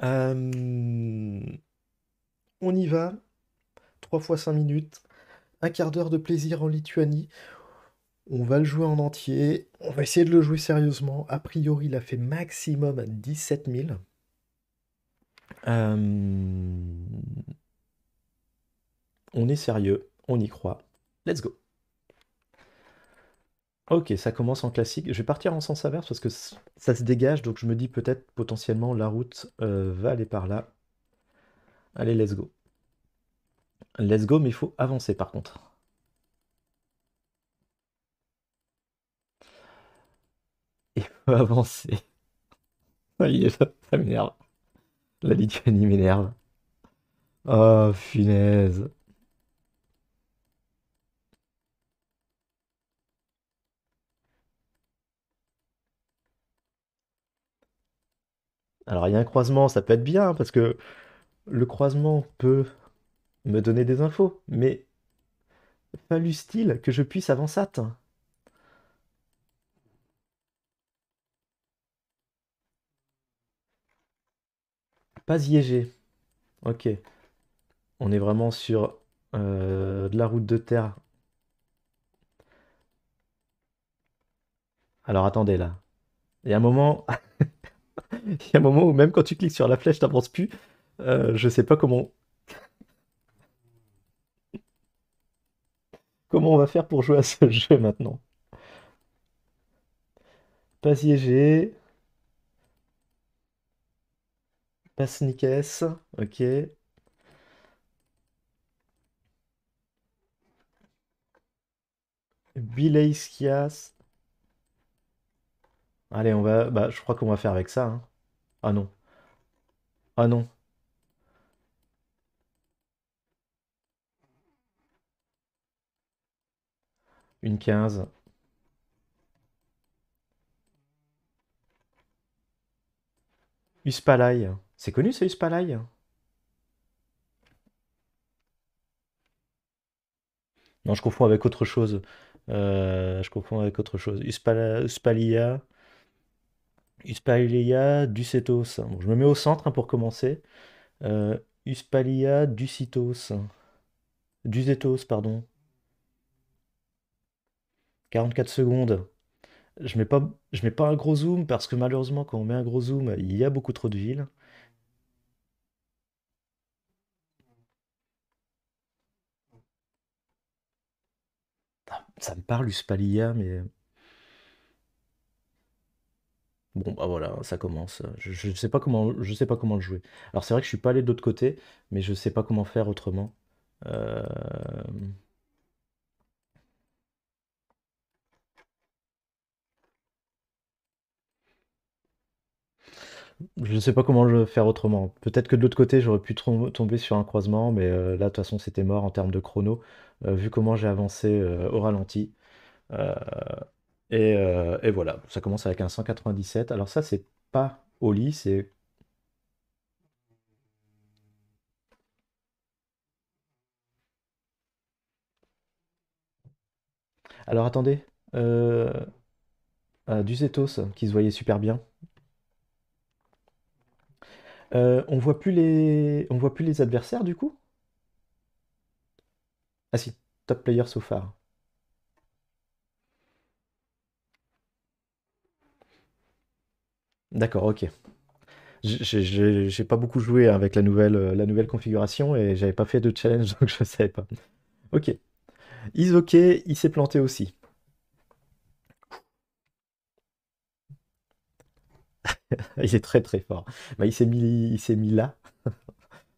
Euh, on y va, 3 fois 5 minutes, un quart d'heure de plaisir en Lituanie. On va le jouer en entier, on va essayer de le jouer sérieusement. A priori, il a fait maximum 17 000. Euh, on est sérieux, on y croit. Let's go. Ok, ça commence en classique. Je vais partir en sens inverse parce que ça se dégage, donc je me dis peut-être potentiellement la route va aller par là. Allez, let's go. Let's go, mais il faut avancer par contre. Il faut avancer. Ça m'énerve. La Lituanie m'énerve. Oh, punaise. Alors, il y a un croisement, ça peut être bien, parce que le croisement peut me donner des infos, mais fallu-t-il que je puisse avancer? Pas siégé. Ok. On est vraiment sur de la route de terre. Alors, attendez, là. Il y a un moment, il y a un moment où même quand tu cliques sur la flèche, t'avances plus. Je sais pas comment on va faire pour jouer à ce jeu maintenant. Pas siégé, pas sneakers, ok. Bileiskias. Allez, on va. Bah, je crois qu'on va faire avec ça, hein. Ah non. Ah non. Une 15. Uspalay. C'est connu, ça, Uspalay? Non, je confonds avec autre chose. Je confonds avec autre chose. Uspalia. Uspalia Ducetos. Bon, je me mets au centre hein, pour commencer. Uspalia Ducitos. Duzetos, pardon. 44 secondes. Je mets pas un gros zoom parce que malheureusement, quand on met un gros zoom, il y a beaucoup trop de villes. Ah, ça me parle, Uspalia, mais bon, bah voilà, ça commence. Je sais pas comment le jouer. Alors c'est vrai que je suis pas allé de l'autre côté, mais je sais pas comment faire autrement. Euh, je sais pas comment le faire autrement. Peut-être que de l'autre côté, j'aurais pu tomber sur un croisement, mais là, de toute façon, c'était mort en termes de chrono, vu comment j'ai avancé au ralenti. Euh, et voilà, ça commence avec un 197. Alors ça, c'est pas au lit, c'est... Alors attendez, euh, Duzetos, qui se voyait super bien. On voit plus les adversaires du coup? Ah si, top player so far. D'accord, ok. J'ai pas beaucoup joué avec la nouvelle configuration et j'avais pas fait de challenge donc je savais pas. Ok. Ok, il s'est planté aussi. Il est très très fort. Bah, il s'est mis là.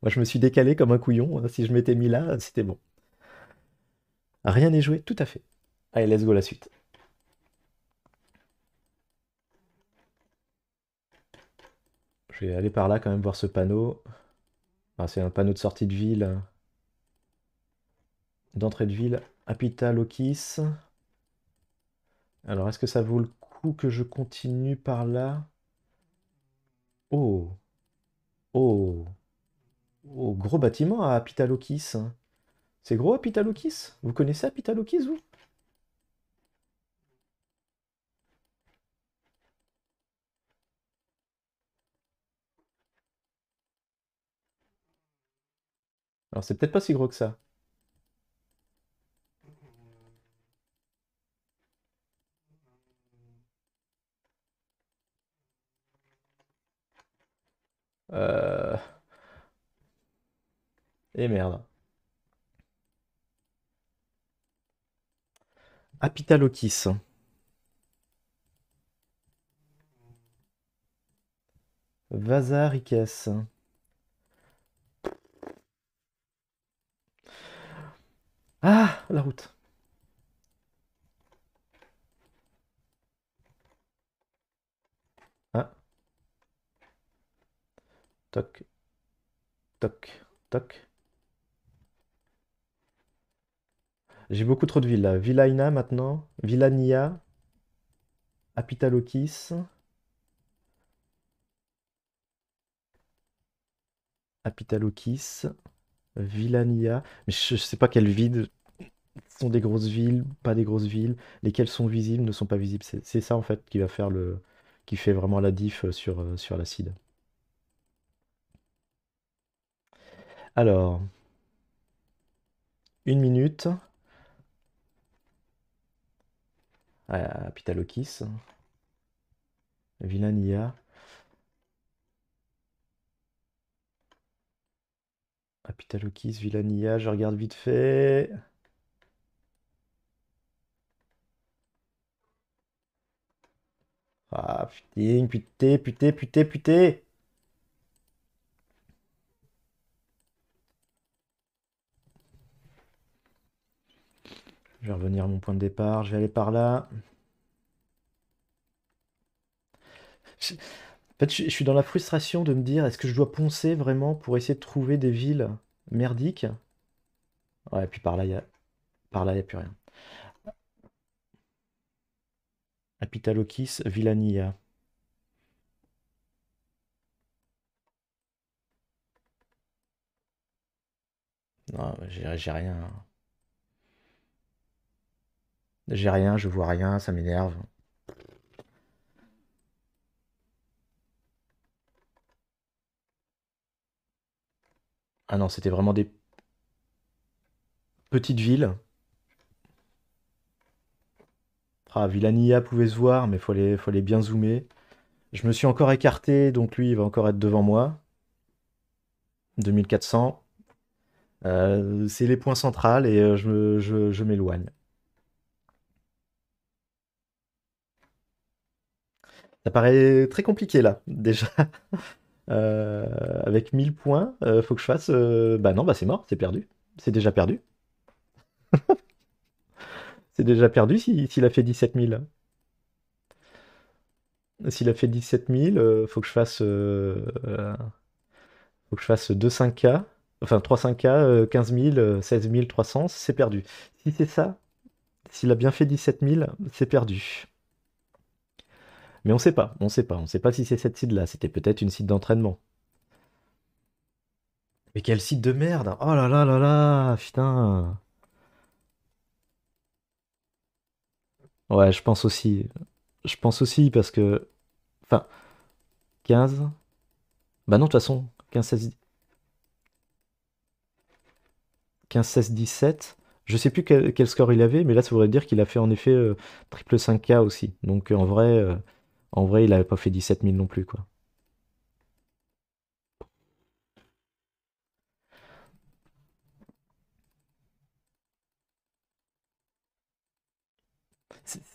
Moi je me suis décalé comme un couillon. Si je m'étais mis là, c'était bon. Rien n'est joué, tout à fait. Allez, let's go la suite. Je vais aller par là quand même voir ce panneau. Ah, c'est un panneau de sortie de ville, d'entrée de ville. Apitalokis. Alors, est-ce que ça vaut le coup que je continue par là? Oh, oh, oh, gros bâtiment à Apitalokis. C'est gros Apitalokis? Vous connaissez Apitalokis, vous? Alors c'est peut-être pas si gros que ça. Euh... Et merde. Apitalokis. Vasarikes. Ah, la route. Ah, toc, toc, toc. J'ai beaucoup trop de villes là. Vilaina maintenant. Villania. Apitalokis. Apitalokis. Villania. Mais je sais pas quelles villes sont des grosses villes, pas des grosses villes. Lesquelles sont visibles, ne sont pas visibles. C'est ça en fait qui va faire le. Qui fait vraiment la diff sur l'acide. Alors, 1 minute. Apitalokis. Villania. Apitalokis, Villania, je regarde vite fait. Ah putain, putain, putain, putain, putain. Je vais revenir à mon point de départ, je vais aller par là. En fait, je suis dans la frustration de me dire, est-ce que je dois poncer vraiment pour essayer de trouver des villes merdiques? Ouais, et puis par là, y a plus rien. Apitalokis, Villania. Non, j'ai rien. J'ai rien, je vois rien, ça m'énerve. Ah non, c'était vraiment des petites villes. Ah, Villania pouvait se voir, mais faut aller bien zoomer. Je me suis encore écarté, donc lui, il va encore être devant moi. 2400. C'est les points centrales et je m'éloigne. Ça paraît très compliqué là, déjà. Avec 1000 points, faut que je fasse. Bah non, bah c'est mort, c'est perdu. C'est déjà perdu. C'est déjà perdu s'il a fait 17 000. S'il a fait 17 000, faut que je fasse 2 5K. Enfin 3 5K, 15 000, 16 300, c'est perdu. Si c'est ça, s'il a bien fait 17 000, c'est perdu. Mais on sait pas, on sait pas, on sait pas si c'est cette site-là. C'était peut-être une site d'entraînement. Mais quel site de merde! Oh là là là là, putain! Ouais, je pense aussi. Je pense aussi parce que. Enfin, 15. Bah non, de toute façon, 15-16-17. Je sais plus quel score il avait, mais là, ça voudrait dire qu'il a fait en effet triple 5K aussi. Donc en vrai, il avait pas fait 17 000 non plus, quoi.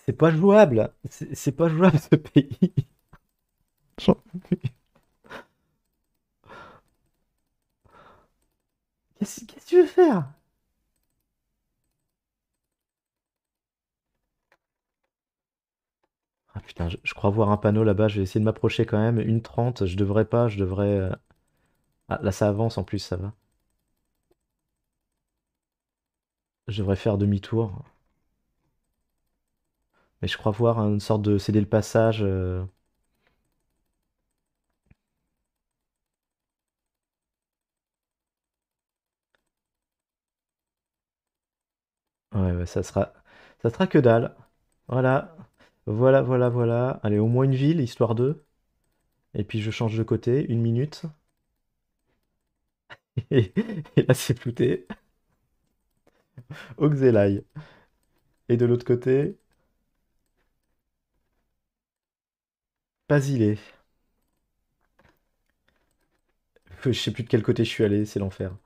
C'est pas jouable! C'est pas jouable ce pays! J'en peux plus. Qu'est-ce que tu veux faire? Ah putain, je crois voir un panneau là-bas, je vais essayer de m'approcher quand même. 1:30, je devrais pas, je devrais. Ah, là ça avance en plus, ça va. Je devrais faire demi-tour. Mais je crois voir une sorte de céder le passage. Ouais, ouais, ça sera que dalle. Voilà. Voilà, voilà, voilà. Allez, au moins une ville, histoire de. Et puis je change de côté, 1 minute. Et, et là, c'est flouté. Auxelai. Et de l'autre côté, Pasilé. Je sais plus de quel côté je suis allé, c'est l'enfer.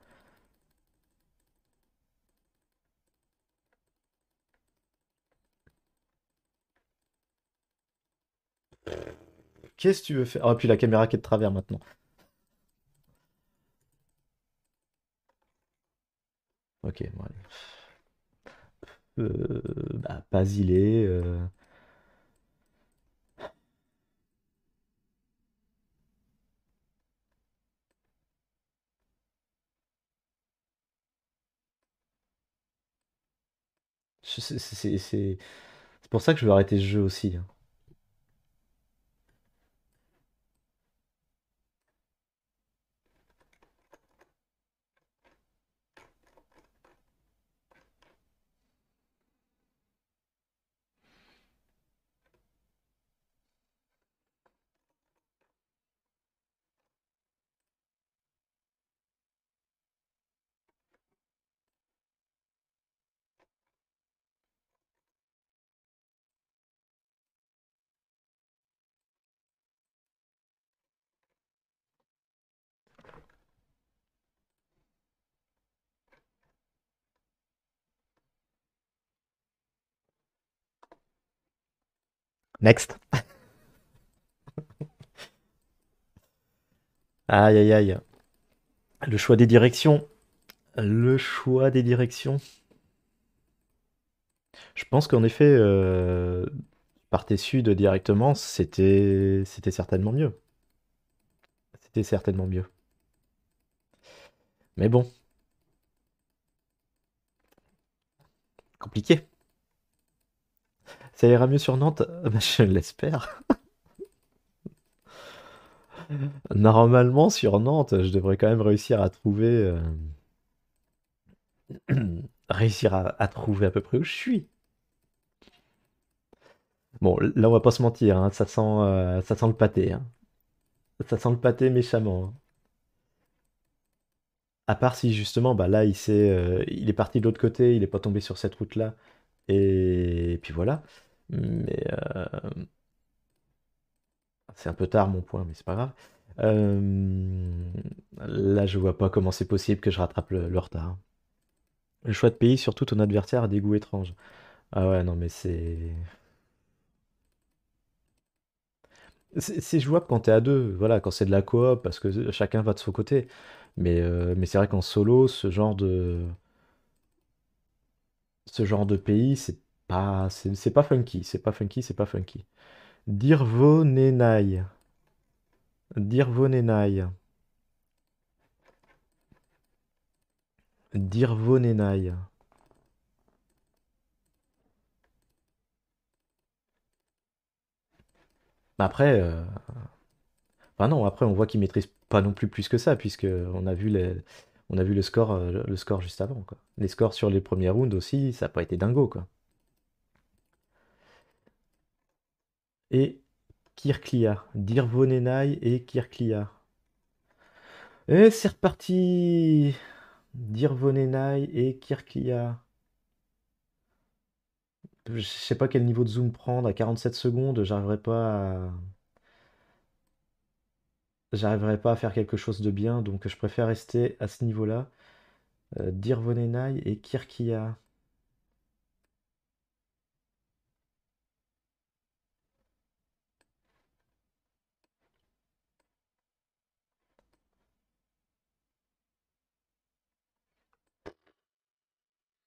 Qu'est-ce que tu veux faire? Oh, puis la caméra qui est de travers maintenant. Ok, bon, allez. Pasilé. C'est pour ça que je veux arrêter ce jeu aussi, hein. Next. Aïe aïe aïe. Le choix des directions. Le choix des directions. Je pense qu'en effet, partir sud directement, c'était certainement mieux. C'était certainement mieux. Mais bon, compliqué. Ça ira mieux sur Nantes? Bah, je l'espère. Normalement, sur Nantes, je devrais quand même réussir à trouver, réussir à trouver à peu près où je suis. Bon, là, on va pas se mentir, hein, ça sent le pâté, hein. Ça sent le pâté méchamment, hein. À part si justement, bah là, il est parti de l'autre côté, il est pas tombé sur cette route-là, et puis voilà. Mais c'est un peu tard mon point, mais c'est pas grave. Euh, Là, je vois pas comment c'est possible que je rattrape le retard. Le choix de pays, surtout ton adversaire a des goûts étranges. Ah ouais, non, mais c'est jouable quand t'es à deux, voilà, quand c'est de la coop, parce que chacun va de son côté. Mais c'est vrai qu'en solo, ce genre de pays, c'est pas funky, c'est pas funky, c'est pas funky. Dirvonenaï. Dirvonenaï. Dirvonenaï. Après, enfin non, après on voit qu'il maîtrise pas non plus que ça, puisque on a vu le score juste avant, quoi. Les scores sur les premiers rounds aussi, ça n'a pas été dingo, quoi. Et Kirklia. Dirvonenaï et Kirklia. Et c'est reparti! Dirvonenaï et Kirklia. Je sais pas quel niveau de zoom prendre. À 47 secondes, j'arriverai pas à faire quelque chose de bien, donc je préfère rester à ce niveau-là. Dirvonenaï et Kirkia.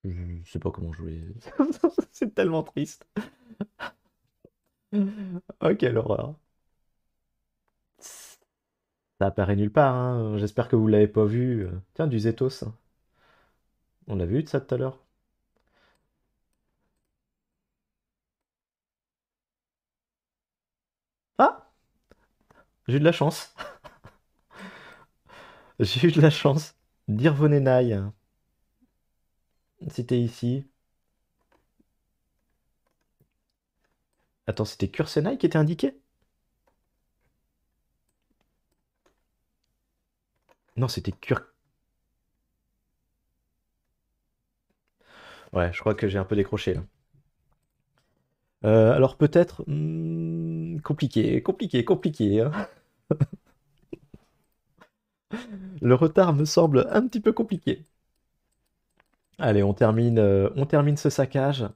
Je sais pas comment jouer. C'est tellement triste. Oh, quelle horreur. Ça apparaît nulle part, hein. J'espère que vous l'avez pas vu. Tiens, du Zetos. On a vu de ça tout à l'heure. Ah! J'ai eu de la chance. J'ai eu de la chance. Dirvonenaï. C'était ici. Attends, c'était Kursenai qui était indiqué? Non, c'était Kur... Ouais, je crois que j'ai un peu décroché là. Alors peut-être compliqué, compliqué, compliqué, hein. Le retard me semble un petit peu compliqué. Allez, on termine ce saccage.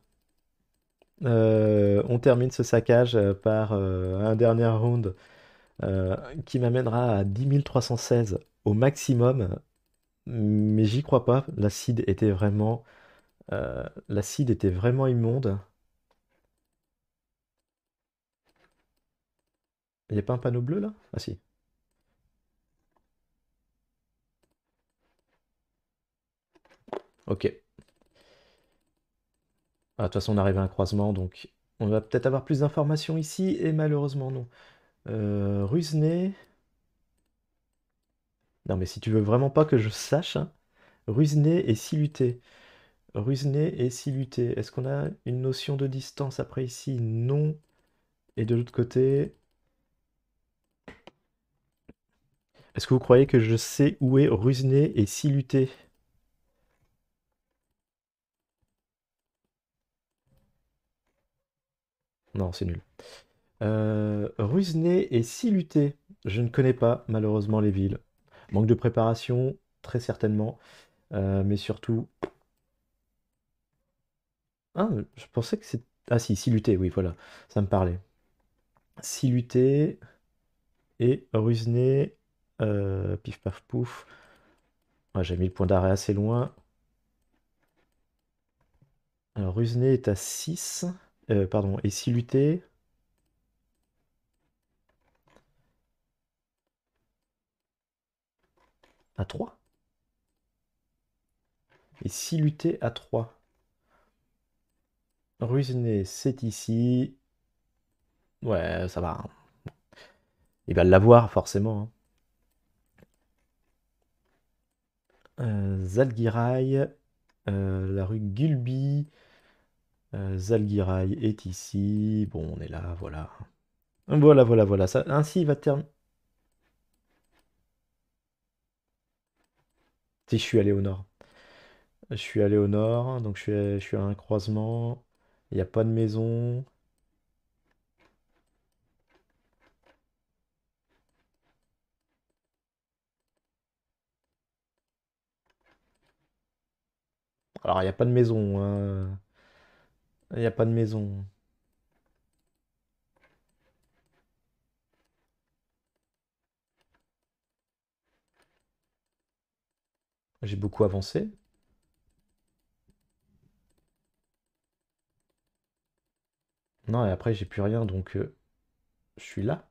On termine ce saccage par un dernier round euh, qui m'amènera à 10 316 au maximum. Mais j'y crois pas. L'acide était vraiment immonde. Il n'y a pas un panneau bleu là? Ah si. Ok. Ah, de toute façon, on arrive à un croisement, donc on va peut-être avoir plus d'informations ici, et malheureusement non. Rusney. Non, mais si tu veux vraiment pas que je sache, hein, Rusney et Siluté. Rusney et Siluté. Est-ce qu'on a une notion de distance après ici? Non. Et de l'autre côté, est-ce que vous croyez que je sais où est Rusney et Siluté? Non, c'est nul. Rusney et Siluté. Je ne connais pas, malheureusement, les villes. Manque de préparation, très certainement. Mais surtout. Ah, je pensais que c'est. Ah si, Siluté, oui, voilà. Ça me parlait. Siluté et Rusney. Pif paf pouf. Ouais, j'ai mis le point d'arrêt assez loin. Alors, Rusney est à 6. Pardon, et Siluté à 3. Et Siluté à 3. Rusney, c'est ici. Ouais, ça va, hein. Il va l'avoir, forcément, hein. Zalgirai, la rue Gulby. Zalgirai est ici. Bon, on est là, voilà. Voilà, voilà, voilà. Ça, ainsi, il va terminer. Si je suis allé au nord. Je suis allé au nord, donc je suis à un croisement. Il n'y a pas de maison. Alors, il n'y a pas de maison, hein. Il n'y a pas de maison. J'ai beaucoup avancé. Non, et après, j'ai plus rien, donc je suis là.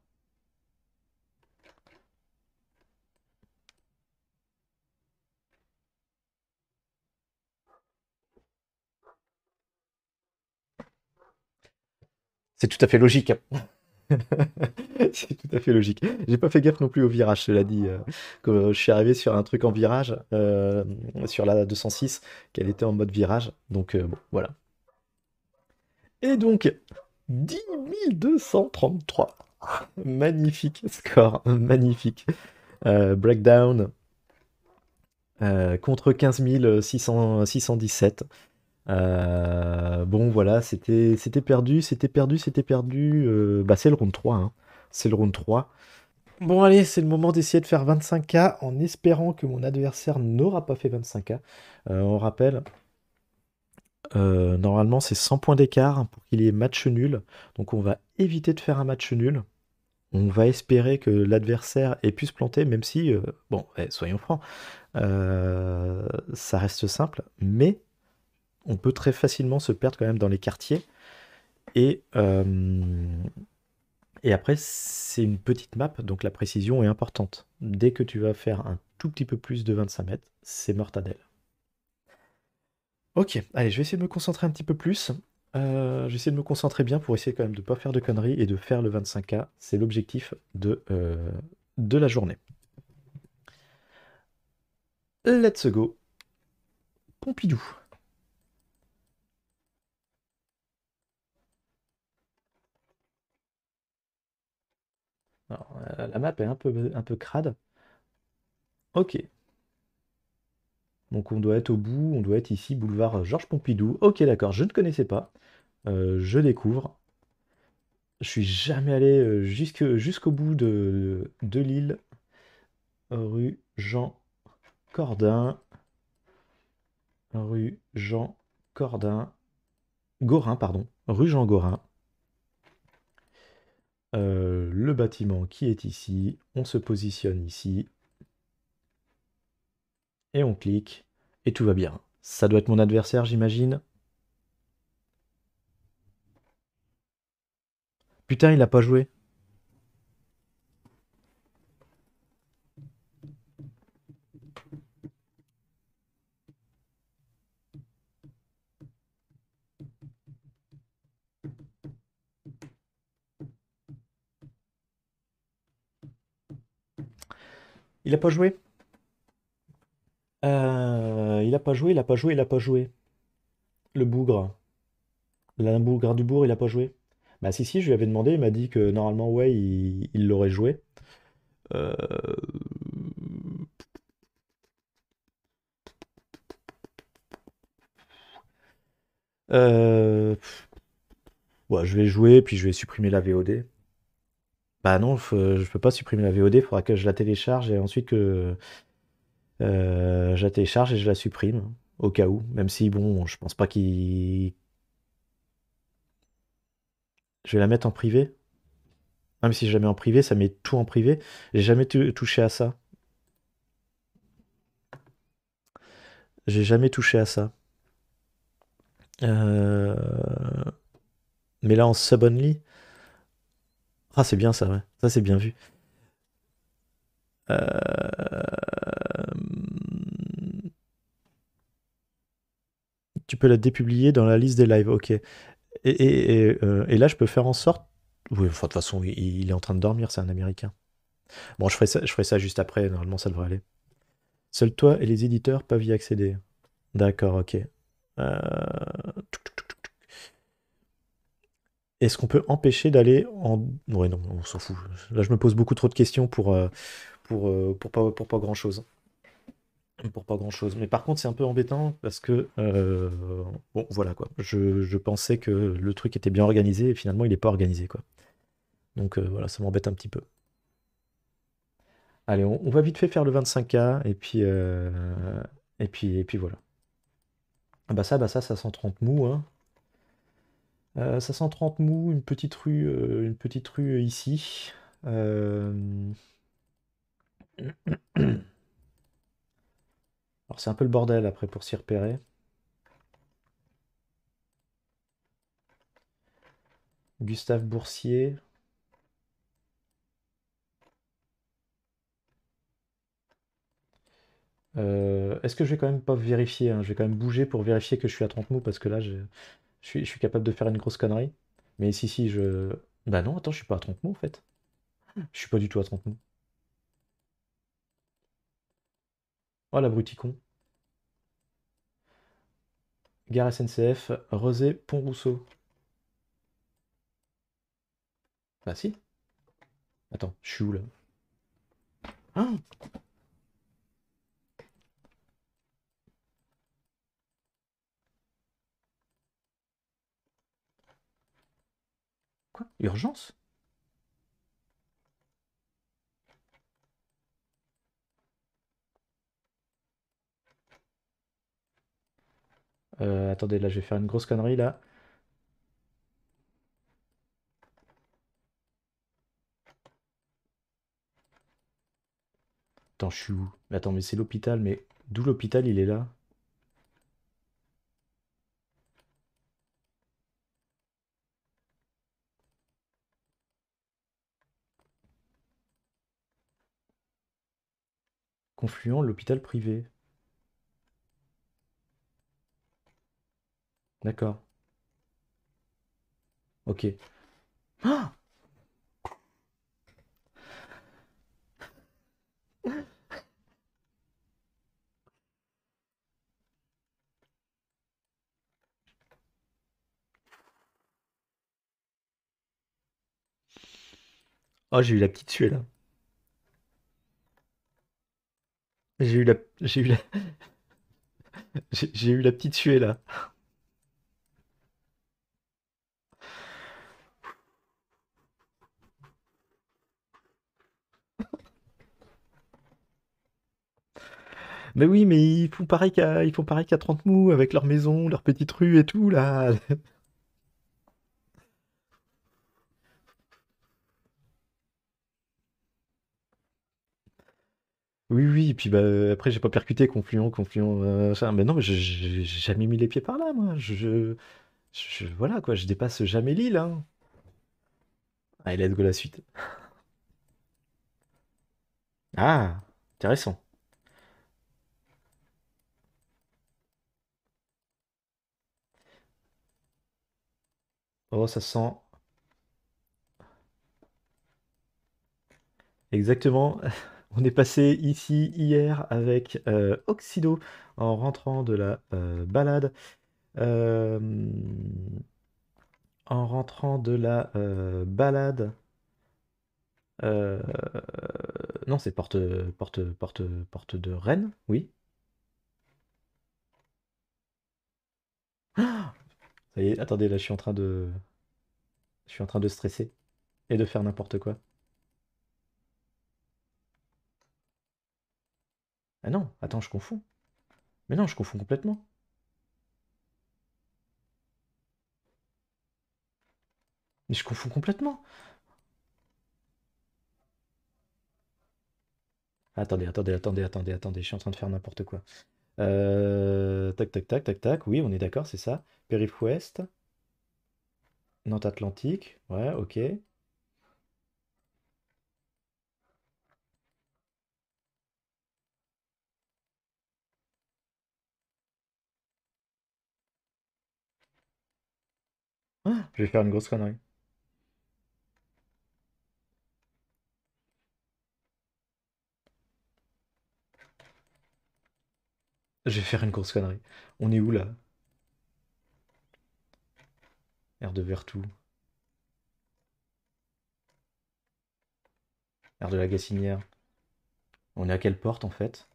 C'est tout à fait logique, hein. C'est tout à fait logique. J'ai pas fait gaffe non plus au virage, cela dit. Que je suis arrivé sur un truc en virage, sur la 206, qu'elle était en mode virage. Donc, bon, voilà. Et donc, 10 233. Magnifique score, magnifique. Breakdown contre 15 617. Bon, voilà, c'était perdu, c'était perdu, c'était perdu. Bah, c'est le round 3, hein. C'est le round 3. Bon, allez, c'est le moment d'essayer de faire 25K en espérant que mon adversaire n'aura pas fait 25K. On rappelle, normalement, c'est 100 points d'écart pour qu'il y ait match nul. Donc, on va éviter de faire un match nul. On va espérer que l'adversaire ait pu se planter, même si, bon, soyons francs, ça reste simple, mais on peut très facilement se perdre quand même dans les quartiers. Et, et après, c'est une petite map, donc la précision est importante. Dès que tu vas faire un tout petit peu plus de 25 mètres, c'est mortadelle. Ok, allez, je vais essayer de me concentrer un petit peu plus. Je vais essayer de me concentrer bien pour essayer quand même de ne pas faire de conneries et de faire le 25K. C'est l'objectif de la journée. Let's go, Pompidou. Alors, la map est un peu crade. Ok, Donc on doit être au bout, on doit être ici, boulevard Georges Pompidou. Ok, d'accord, je ne connaissais pas. Je découvre. Je suis jamais allé jusqu'au bout de l'île. Rue Jean Cordin. Rue Jean Cordin. Gorin, pardon. Rue Jean Gorin. Le bâtiment qui est ici. On se positionne ici. Et on clique. Et tout va bien. Ça doit être mon adversaire, j'imagine. Putain, il a pas joué. Il a pas joué. Il a pas joué, il a pas joué, il a pas joué. Le bougre. La bougre du bourg, il a pas joué. Bah si, si, je lui avais demandé, il m'a dit que normalement, ouais, il l'aurait joué. Euh, ouais, je vais jouer, puis je vais supprimer la VOD. Bah non, je peux pas supprimer la VOD, il faudra que je la télécharge et ensuite que je la télécharge et je la supprime, au cas où. Même si, bon, je pense pas qu'il... Je vais la mettre en privé. Même si je la mets en privé, ça met tout en privé. J'ai jamais touché à ça. J'ai jamais touché à ça. Euh, Mais là, en sub-only... Ah, c'est bien ça, ouais. Ça, c'est bien vu. Tu peux la dépublier dans la liste des lives, ok. Et là, je peux faire en sorte... Oui, enfin, de toute façon, il est en train de dormir, c'est un Américain. Bon, je ferai ça juste après, normalement, ça devrait aller. Seul toi et les éditeurs peuvent y accéder. D'accord, ok. Euh, Est-ce qu'on peut empêcher d'aller en... Ouais, non, on s'en fout. Là, je me pose beaucoup trop de questions pour pas grand-chose. Pour pas grand-chose. Mais par contre, c'est un peu embêtant parce que... bon, voilà, quoi. Je pensais que le truc était bien organisé et finalement, il n'est pas organisé, quoi. Donc voilà, ça m'embête un petit peu. Allez, on va vite fait faire le 25K et puis voilà. Ah bah ça 530 mou, hein. 530 mou, une petite rue ici. Euh, Alors c'est un peu le bordel après pour s'y repérer. Gustave Boursier. Est-ce que je vais quand même pas vérifier, hein. Je vais quand même bouger pour vérifier que je suis à 30 mou parce que là je suis capable de faire une grosse connerie. Mais si si je. Bah non, attends, je suis pas à 30 mou en fait. Je suis pas du tout à 30 mou. Oh l'abruti con. Gare SNCF, Rezé, Pont-Rousseau. Bah si. Attends, je suis où là? Ah, quoi? Urgence? Attendez, là je vais faire une grosse connerie là. Attends, je suis où? Mais attends, mais c'est l'hôpital, mais d'où l'hôpital il est là? Confluent, l'hôpital privé. D'accord. Ok. Ah, oh, j'ai eu la petite tuile là. J'ai eu la... J'ai eu la petite suée là. Mais oui, mais ils font pareil qu'à 30 mous avec leur maison, leur petite rue et tout là. Oui, oui, et puis bah, après j'ai pas percuté Confluent, ça. Mais non, mais j'ai jamais mis les pieds par là, moi. Voilà quoi, je dépasse jamais l'île, hein. Allez, let's go la suite. Ah, intéressant. Oh, ça sent exactement. On est passé ici hier avec Oxydo en rentrant de la balade. Euh, En rentrant de la balade. euh, non, c'est porte de Rennes, oui. Ça y est, attendez, là, je suis en train de stresser et de faire n'importe quoi. Ah non, attends, je confonds. Mais non, je confonds complètement. Mais je confonds complètement. Attendez, je suis en train de faire n'importe quoi. Tac, tac, tac, tac, tac, oui, on est d'accord, c'est ça. Périph' Ouest, Nantes Atlantique, ouais, ok. Ah, je vais faire une grosse connerie. Je vais faire une grosse connerie. On est où là? Air de Vertou, air de la Gacinière. On est à quelle porte en fait?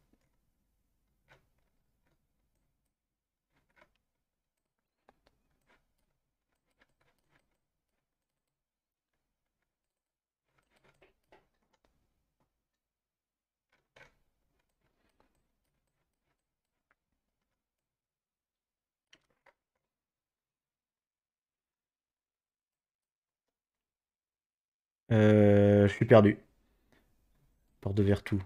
Je suis perdu. Porte de Vertou.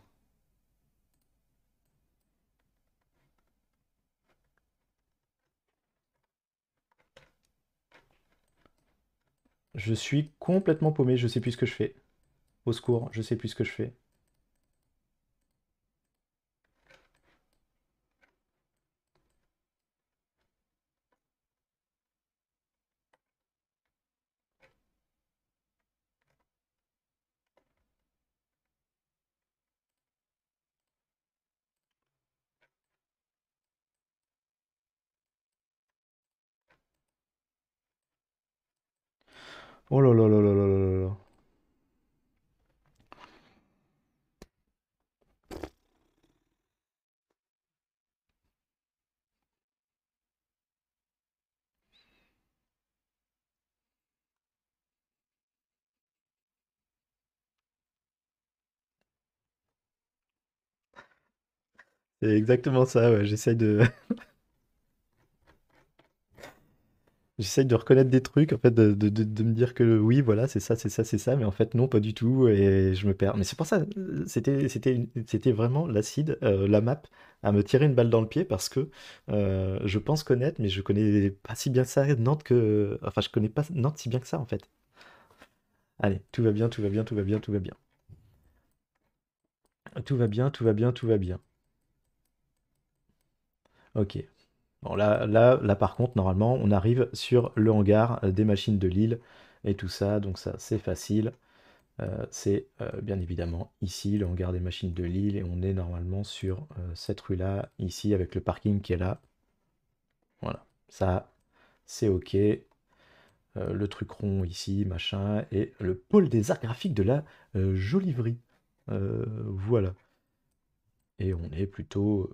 Je suis complètement paumé, je sais plus ce que je fais. Au secours, je sais plus ce que je fais. Oh là là là là là là là là. C'est exactement ça, ouais. J'essaye de reconnaître des trucs, en fait, de me dire que oui, voilà, c'est ça, c'est ça, c'est ça, mais en fait, non, pas du tout, et je me perds. Mais c'est pour ça, c'était vraiment l'acide, la map, à me tirer une balle dans le pied parce que je pense connaître, mais je connais pas si bien ça Nantes que. Enfin, je connais pas Nantes si bien que ça, en fait. Allez, tout va bien, tout va bien, tout va bien, tout va bien. Tout va bien, tout va bien, tout va bien. Ok. Bon, là, par contre, normalement, on arrive sur le hangar des machines de Lille et tout ça, donc ça, c'est facile. C'est bien évidemment ici, le hangar des machines de Lille, et on est normalement sur cette rue-là, ici, avec le parking qui est là. Voilà, ça, c'est OK. Le truc rond ici, machin, et le pôle des arts graphiques de la Joliverie. Voilà. Et on est plutôt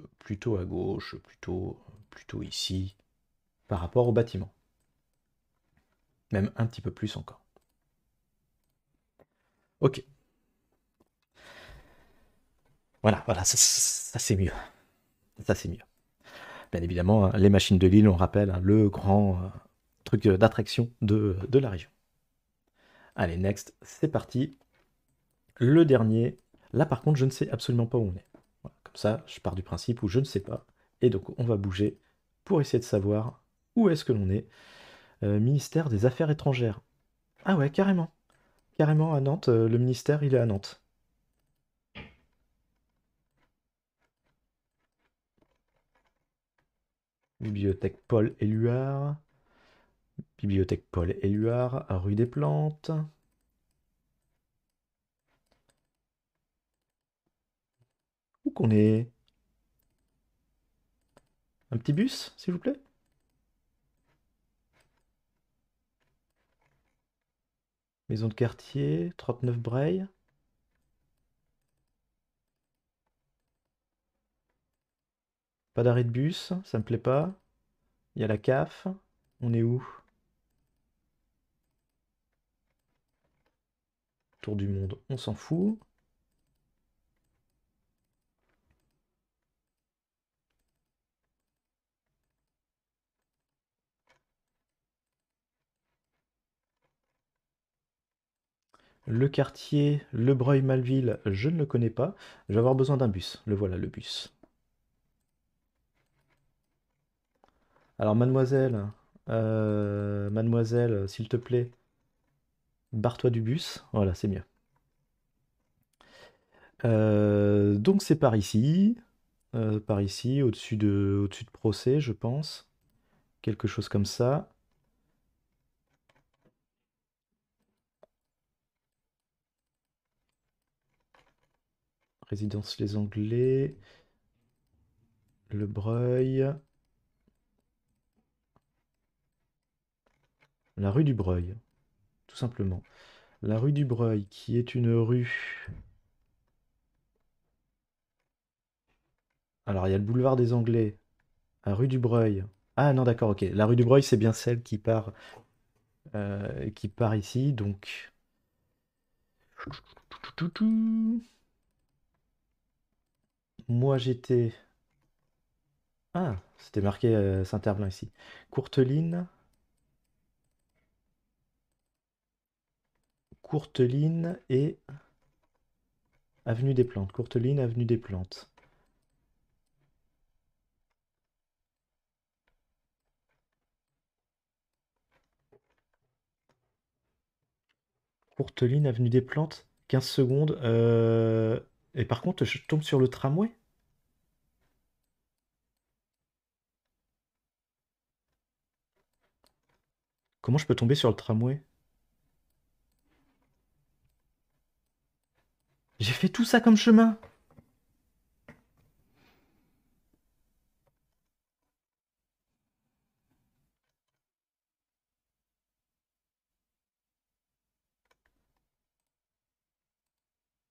à gauche, plutôt. plutôt ici, par rapport au bâtiment. Même un petit peu plus encore. Ok. Voilà, voilà, ça c'est mieux. Ça c'est mieux. Bien évidemment, hein, les machines de Lille, on rappelle, hein, le grand truc d'attraction de la région. Allez, next, c'est parti. Le dernier. Là, par contre, je ne sais absolument pas où on est. Voilà, comme ça, je pars du principe où je ne sais pas. Et donc, on va bouger pour essayer de savoir où est-ce que l'on est. Ministère des Affaires étrangères. Ah ouais, carrément. Carrément à Nantes. Le ministère, il est à Nantes. Bibliothèque Paul Éluard. Bibliothèque Paul Éluard, rue des Plantes. Où qu'on est? Un petit bus, s'il vous plaît? Maison de quartier, 39 Breil. Pas d'arrêt de bus, ça me plaît pas. Il y a la CAF. On est où? Tour du monde, on s'en fout. Le quartier, Le Breuil-Malville, je ne le connais pas. Je vais avoir besoin d'un bus. Le voilà, le bus. Alors, mademoiselle, s'il te plaît, barre-toi du bus. Voilà, c'est mieux. Donc, c'est par ici, au-dessus de Procès, je pense. Quelque chose comme ça. Résidence Les Anglais. Le Breuil. La rue du Breuil, tout simplement. La rue du Breuil, qui est une rue. Alors, il y a le boulevard des Anglais, la rue du Breuil. Ah non, d'accord, ok. La rue du Breuil, c'est bien celle qui part ici, donc. Moi, j'étais. Ah, c'était marqué Saint-Herblain ici. Courteline. Courteline et Avenue des Plantes. Courteline, Avenue des Plantes. Courteline, Avenue des Plantes. 15 secondes. Et par contre, je tombe sur le tramway. Comment je peux tomber sur le tramway? J'ai fait tout ça comme chemin.